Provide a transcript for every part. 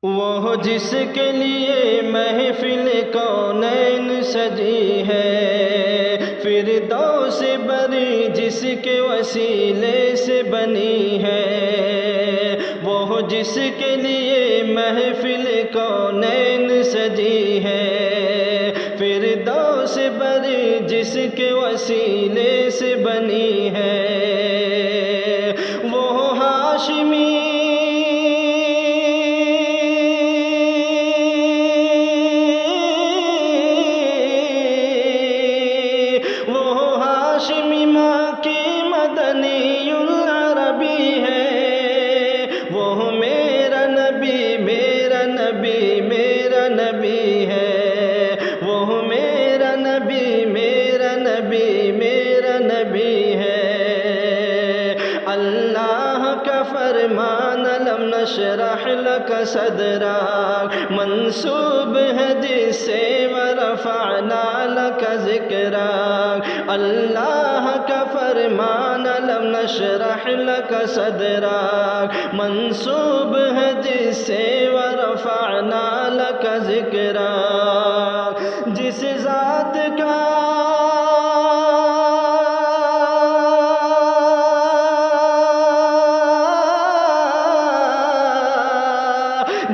وہ جس کے لیے محفل کونین سجی ہے، فردوس بری جس کے وسیلے سے بنی ہے، وہ جس کے لیے محفل کونین سجی ہے، فردوس بری جس کے وسیلے سے بنی ہے، وہ ہاشمی مدنی العربی ہے، وہ میرا نبی میرا نبی میرا نبی ہے، وہ میرا نبی میرا نبی میرا نبی ہے۔ اللہ کا فرمان الم نشرح لک صدرک منسوب ہے جس سے ورفعنا لک ذکرک، اللہ کا فرمان الم نشرح لک صدرک منسوب ہے جس سے ورفعنا لک ذکرک، جس ذات کا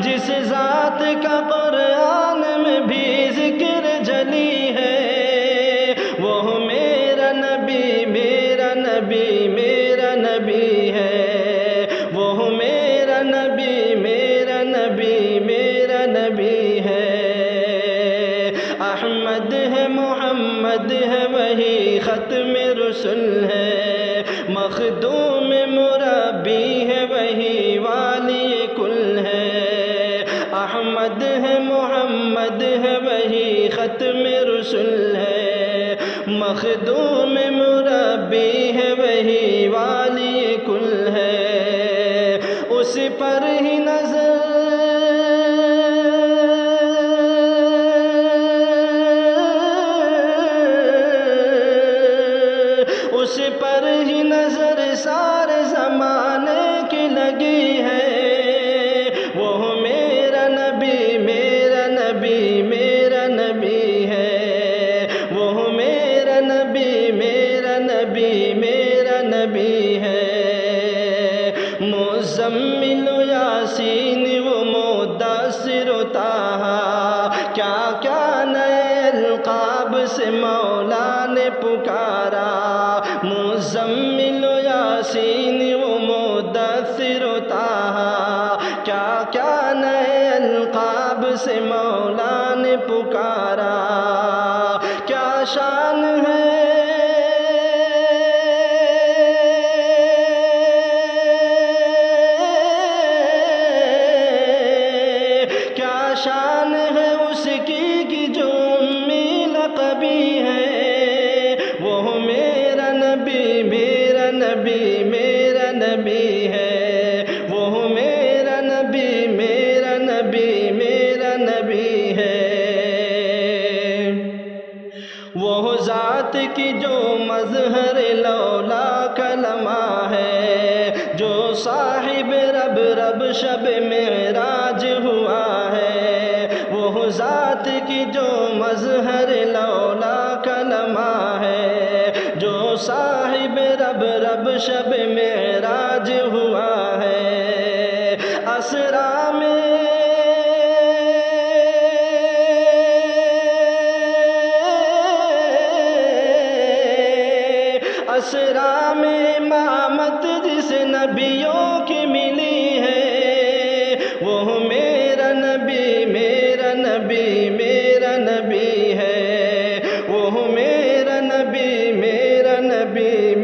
جس ذات کا قرآن میں بھی ذکر جلی ہے، وہ میرا نبی میرا نبی میرا نبی ہے، وہ میرا نبی میرا نبی میرا نبی ہے۔ احمد ہے محمد ہے وہی ختم رسل ہے، مخدوم مربی ہے وہی والی کل ہے، احمد ہے محمد ہے وہی ختم رسل ہے، مخدوم مربی ہے وہی والی کل ہے، اس پر ہی نظر اس پر ہی نظر سارے زمانے کی لگی ہے، وہ میرا نبی میرا نبی میرا نبی ہے، وہ میرا نبی میرا نبی میرا نبی ہے۔ مزمل و یاسین و مدثر و طٰہٰ، کیا کیا نئے القاب سے مولا نے پکارا، مزمل و یاسین و مدثر و طٰہٰ، کیا کیا نئے القاب سے مولا نے پکارا، کیا شان ہے کیا شان ہے اس کی کہ جو امی لقبی ہے، وہ میرا نبی میرا نبی میرا نبی ہے، وہ میرا نبی میرا نبی میرا نبی ہے، وہ ذات کی جو مظہر لولا کلمہ ہے، جو صاحب رب رب شب معراج ہوا ہے، وہ ذات کی جو مظہر لولا کلمہ ہے، جو صاحب رب رب شب معراج ہوا ہے، اسرا میں اسرا میں امامت جس نبیوں کی ملی ہے، وہ میرا نبی میرا نبی میرا نبی ہے، وہ میرا نبی میرا نبی